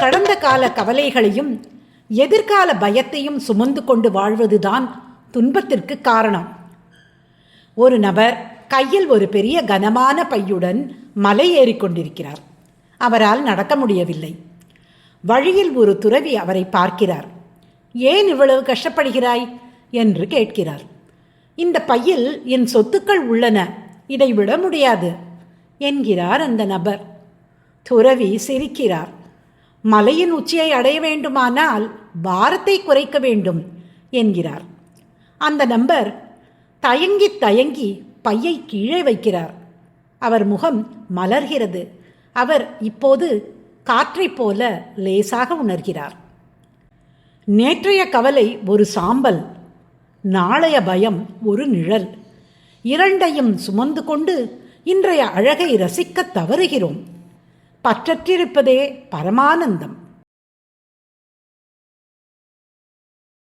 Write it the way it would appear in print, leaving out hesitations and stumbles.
கடந்த கால கவலைகளையும் எதிர்கால பயத்தையும் சுமந்து கொண்டு வாழ்வதுதான் துன்பத்திற்கு காரணம். ஒரு நபர் கையில் ஒரு பெரிய கனமான பையுடன் மலை ஏறிக்கொண்டிருக்கிறார். அவரால் நடக்க முடியவில்லை. வழியில் ஒரு துறவி அவரை பார்க்கிறார். ஏன் இவ்வளவு கஷ்டப்படுகிறாய் என்று கேட்கிறார். இந்த பையில் என் சொத்துக்கள் உள்ளன, இதை விட முடியாது என்கிறார் அந்த நபர். துறவி சிரிக்கிறார். மலையின் உச்சியை அடைய வேண்டுமானால் பாரத்தை குறைக்க வேண்டும் என்கிறார். அந்த நபர் தயங்கி தயங்கி பையை கீழே வைக்கிறார். அவர் முகம் மலர்கிறது. அவர் இப்போது காற்றைப் போல லேசாக உணர்கிறார். நேற்றைய கவலை ஒரு சாம்பல், நாளைய பயம் ஒரு நிழல். இரண்டையும் சுமந்து கொண்டு இன்றைய அழகை ரசிக்க தவறுகிறோம். பற்றற்றிருப்பதே பரமானந்தம்.